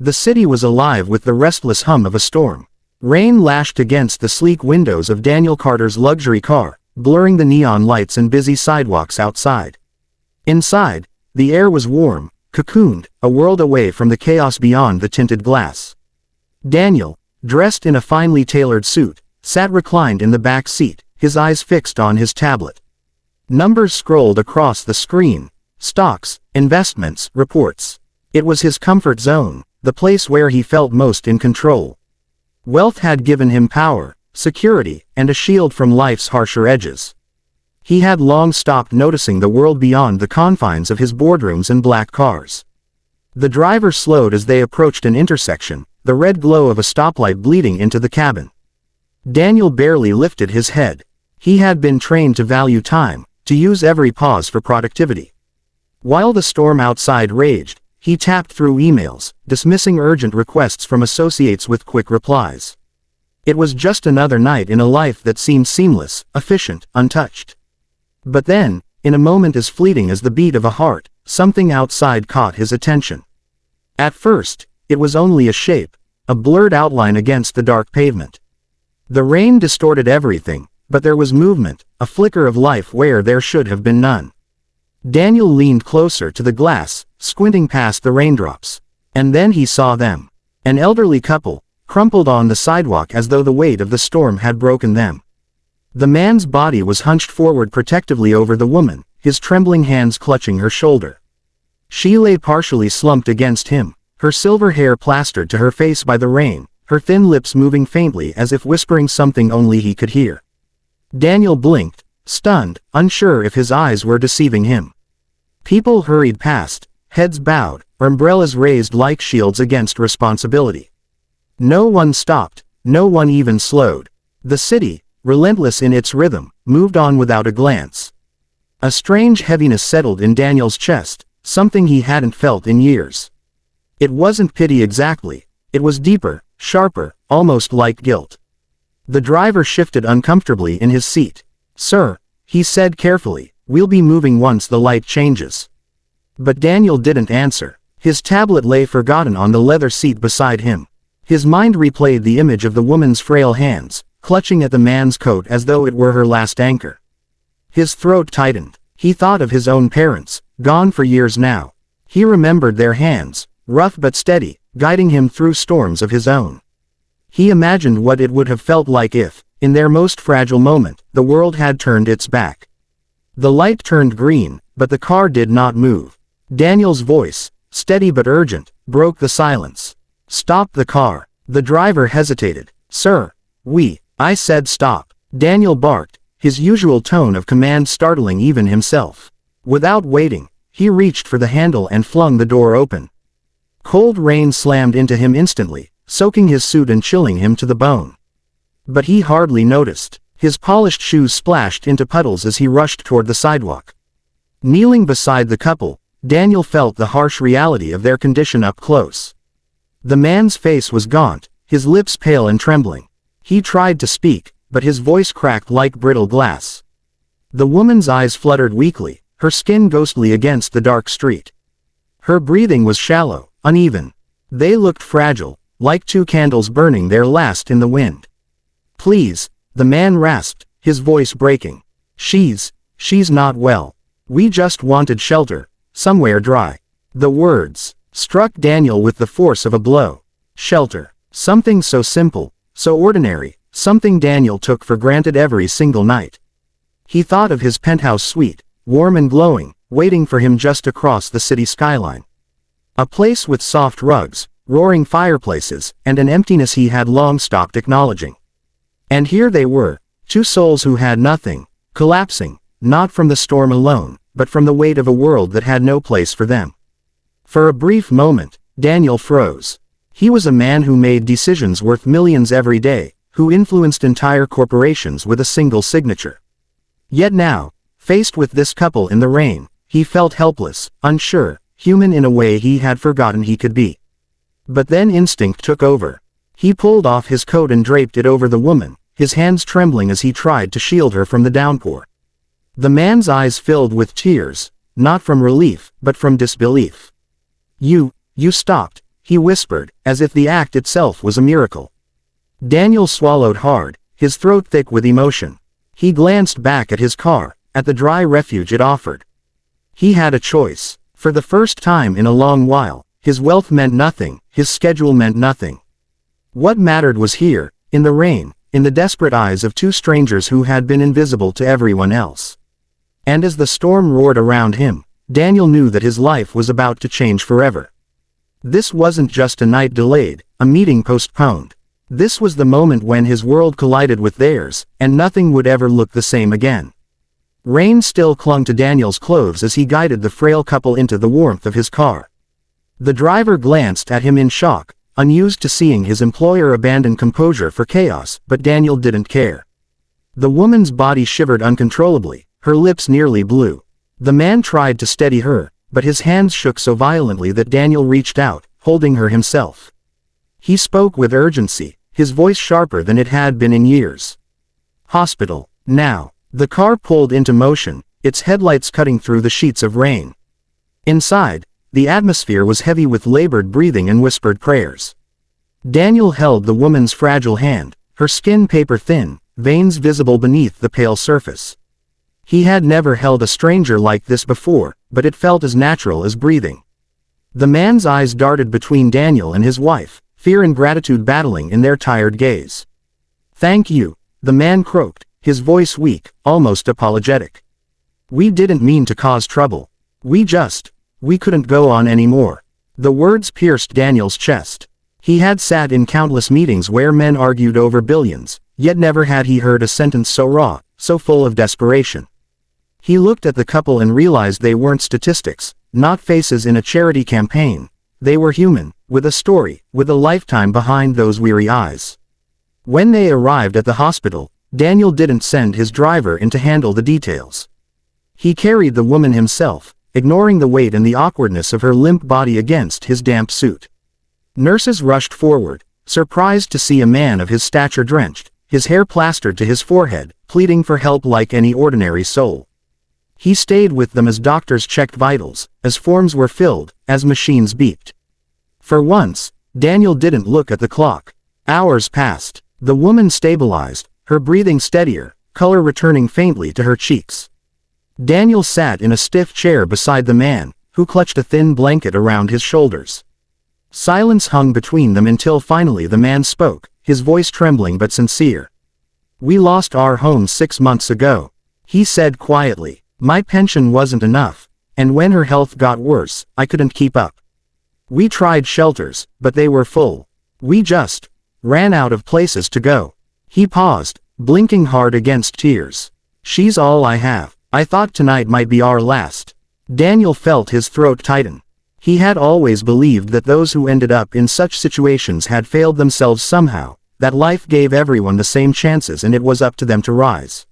The city was alive with the restless hum of a storm. Rain lashed against the sleek windows of Daniel Carter's luxury car, blurring the neon lights and busy sidewalks outside. Inside, the air was warm, cocooned, a world away from the chaos beyond the tinted glass. Daniel, dressed in a finely tailored suit, sat reclined in the back seat, his eyes fixed on his tablet. Numbers scrolled across the screen. Stocks, investments, reports. It was his comfort zone, the place where he felt most in control. Wealth had given him power, security, and a shield from life's harsher edges. He had long stopped noticing the world beyond the confines of his boardrooms and black cars. The driver slowed as they approached an intersection, the red glow of a stoplight bleeding into the cabin. Daniel barely lifted his head. He had been trained to value time, to use every pause for productivity. While the storm outside raged, he tapped through emails, dismissing urgent requests from associates with quick replies. It was just another night in a life that seemed seamless, efficient, untouched. But then, in a moment as fleeting as the beat of a heart, something outside caught his attention. At first, it was only a shape, a blurred outline against the dark pavement. The rain distorted everything, but there was movement, a flicker of life where there should have been none. Daniel leaned closer to the glass, squinting past the raindrops. And then he saw them. An elderly couple, crumpled on the sidewalk as though the weight of the storm had broken them. The man's body was hunched forward protectively over the woman, his trembling hands clutching her shoulder. She lay partially slumped against him, her silver hair plastered to her face by the rain, her thin lips moving faintly as if whispering something only he could hear. Daniel blinked, stunned, unsure if his eyes were deceiving him. People hurried past, heads bowed, umbrellas raised like shields against responsibility. No one stopped, no one even slowed. The city, relentless in its rhythm, moved on without a glance. A strange heaviness settled in Daniel's chest, something he hadn't felt in years. It wasn't pity exactly, it was deeper, sharper, almost like guilt. The driver shifted uncomfortably in his seat. "Sir," he said carefully, "we'll be moving once the light changes." But Daniel didn't answer. His tablet lay forgotten on the leather seat beside him. His mind replayed the image of the woman's frail hands, clutching at the man's coat as though it were her last anchor. His throat tightened. He thought of his own parents, gone for years now. He remembered their hands, rough but steady, guiding him through storms of his own. He imagined what it would have felt like if, in their most fragile moment, the world had turned its back. The light turned green, but the car did not move. Daniel's voice, steady but urgent, broke the silence. "Stop the car." The driver hesitated. "Sir, I said stop." Daniel barked, his usual tone of command startling even himself. Without waiting, he reached for the handle and flung the door open. Cold rain slammed into him instantly, soaking his suit and chilling him to the bone. But he hardly noticed. His polished shoes splashed into puddles as he rushed toward the sidewalk. Kneeling beside the couple, Daniel felt the harsh reality of their condition up close. The man's face was gaunt, his lips pale and trembling. He tried to speak, but his voice cracked like brittle glass. The woman's eyes fluttered weakly, her skin ghostly against the dark street. Her breathing was shallow, uneven. They looked fragile, like two candles burning their last in the wind. "Please," the man rasped, his voice breaking. She's not well. We just wanted shelter, somewhere dry." The words struck Daniel with the force of a blow. Shelter. Something so simple, so ordinary, something Daniel took for granted every single night. He thought of his penthouse suite, warm and glowing, waiting for him just across the city skyline. A place with soft rugs, roaring fireplaces, and an emptiness he had long stopped acknowledging. And here they were, two souls who had nothing, collapsing, not from the storm alone, but from the weight of a world that had no place for them. For a brief moment, Daniel froze. He was a man who made decisions worth millions every day, who influenced entire corporations with a single signature. Yet now, faced with this couple in the rain, he felt helpless, unsure, human in a way he had forgotten he could be. But then instinct took over. He pulled off his coat and draped it over the woman, his hands trembling as he tried to shield her from the downpour. The man's eyes filled with tears, not from relief, but from disbelief. You stopped," he whispered, as if the act itself was a miracle. Daniel swallowed hard, his throat thick with emotion. He glanced back at his car, at the dry refuge it offered. He had a choice. For the first time in a long while, his wealth meant nothing, his schedule meant nothing. What mattered was here, in the rain, in the desperate eyes of two strangers who had been invisible to everyone else. And as the storm roared around him, Daniel knew that his life was about to change forever. This wasn't just a night delayed, a meeting postponed. This was the moment when his world collided with theirs, and nothing would ever look the same again. Rain still clung to Daniel's clothes as he guided the frail couple into the warmth of his car. The driver glanced at him in shock, unused to seeing his employer abandon composure for chaos, but Daniel didn't care. The woman's body shivered uncontrollably, her lips nearly blue. The man tried to steady her, but his hands shook so violently that Daniel reached out, holding her himself. He spoke with urgency, his voice sharper than it had been in years. Hospital, now. The car pulled into motion, its headlights cutting through the sheets of rain. Inside, the atmosphere was heavy with labored breathing and whispered prayers. Daniel held the woman's fragile hand, her skin paper-thin, veins visible beneath the pale surface. He had never held a stranger like this before, but it felt as natural as breathing. The man's eyes darted between Daniel and his wife, fear and gratitude battling in their tired gaze. "Thank you," the man croaked, his voice weak, almost apologetic. "We didn't mean to cause trouble. We couldn't go on anymore." The words pierced Daniel's chest. He had sat in countless meetings where men argued over billions, yet never had he heard a sentence so raw, so full of desperation. He looked at the couple and realized they weren't statistics, not faces in a charity campaign. They were human, with a story, with a lifetime behind those weary eyes. When they arrived at the hospital, Daniel didn't send his driver in to handle the details. He carried the woman himself, ignoring the weight and the awkwardness of her limp body against his damp suit. Nurses rushed forward, surprised to see a man of his stature drenched, his hair plastered to his forehead, pleading for help like any ordinary soul. He stayed with them as doctors checked vitals, as forms were filled, as machines beeped. For once, Daniel didn't look at the clock. Hours passed. The woman stabilized, her breathing steadier, color returning faintly to her cheeks. Daniel sat in a stiff chair beside the man, who clutched a thin blanket around his shoulders. Silence hung between them until finally the man spoke, his voice trembling but sincere. "We lost our home 6 months ago," he said quietly. "My pension wasn't enough, and when her health got worse, I couldn't keep up. We tried shelters, but they were full. We just ran out of places to go." He paused, blinking hard against tears. "She's all I have. I thought tonight might be our last." Daniel felt his throat tighten. He had always believed that those who ended up in such situations had failed themselves somehow, that life gave everyone the same chances and it was up to them to rise.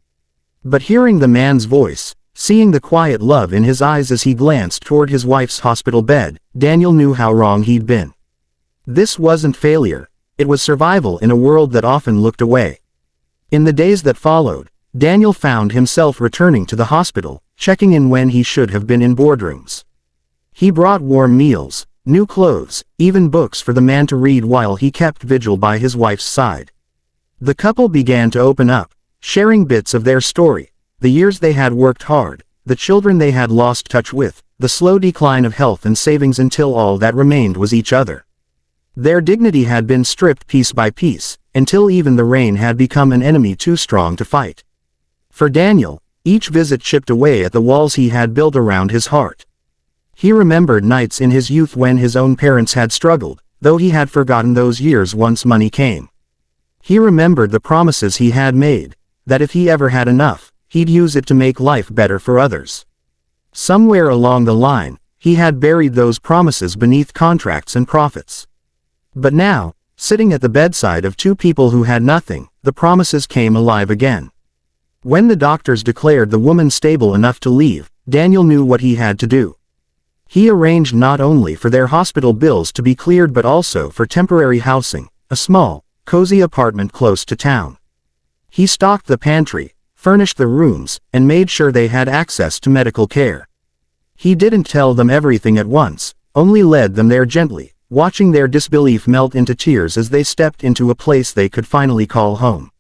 But hearing the man's voice, seeing the quiet love in his eyes as he glanced toward his wife's hospital bed, Daniel knew how wrong he'd been. This wasn't failure, it was survival in a world that often looked away. In the days that followed, Daniel found himself returning to the hospital, checking in when he should have been in boardrooms. He brought warm meals, new clothes, even books for the man to read while he kept vigil by his wife's side. The couple began to open up, sharing bits of their story, the years they had worked hard, the children they had lost touch with, the slow decline of health and savings until all that remained was each other. Their dignity had been stripped piece by piece, until even the rain had become an enemy too strong to fight. For Daniel, each visit chipped away at the walls he had built around his heart. He remembered nights in his youth when his own parents had struggled, though he had forgotten those years once money came. He remembered the promises he had made, that if he ever had enough, he'd use it to make life better for others. Somewhere along the line, he had buried those promises beneath contracts and profits. But now, sitting at the bedside of two people who had nothing, the promises came alive again. When the doctors declared the woman stable enough to leave, Daniel knew what he had to do. He arranged not only for their hospital bills to be cleared but also for temporary housing, a small, cozy apartment close to town. He stocked the pantry, furnished the rooms, and made sure they had access to medical care. He didn't tell them everything at once, only led them there gently, watching their disbelief melt into tears as they stepped into a place they could finally call home.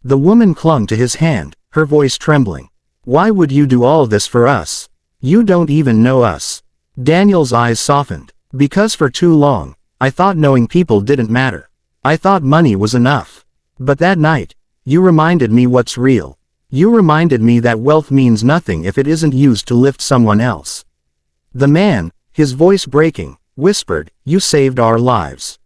The woman clung to his hand, her voice trembling. "Why would you do all this for us? You don't even know us." Daniel's eyes softened. "Because for too long, I thought knowing people didn't matter. I thought money was enough. But that night, you reminded me what's real. You reminded me that wealth means nothing if it isn't used to lift someone else." The man, his voice breaking, whispered, "You saved our lives."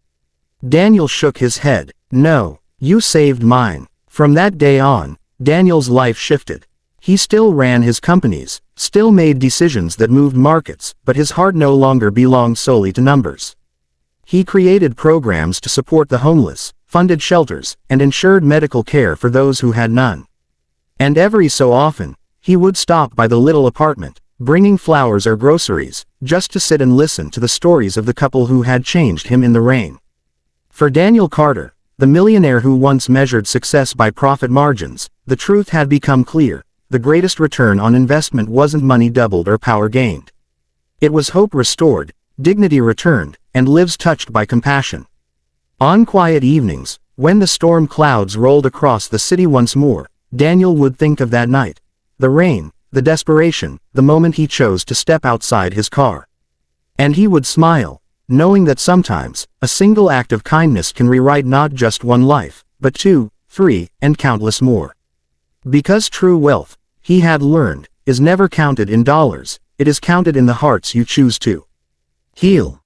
Daniel shook his head. "No, you saved mine." From that day on, Daniel's life shifted. He still ran his companies, still made decisions that moved markets, but his heart no longer belonged solely to numbers. He created programs to support the homeless, funded shelters, and ensured medical care for those who had none. And every so often, he would stop by the little apartment, bringing flowers or groceries, just to sit and listen to the stories of the couple who had changed him in the rain. For Daniel Carter, the millionaire who once measured success by profit margins, the truth had become clear: the greatest return on investment wasn't money doubled or power gained. It was hope restored, dignity returned, and lives touched by compassion. On quiet evenings, when the storm clouds rolled across the city once more, Daniel would think of that night. The rain, the desperation, the moment he chose to step outside his car. And he would smile, knowing that sometimes, a single act of kindness can rewrite not just one life, but 2, 3, and countless more. Because true wealth, he had learned, is never counted in dollars, it is counted in the hearts you choose to heal.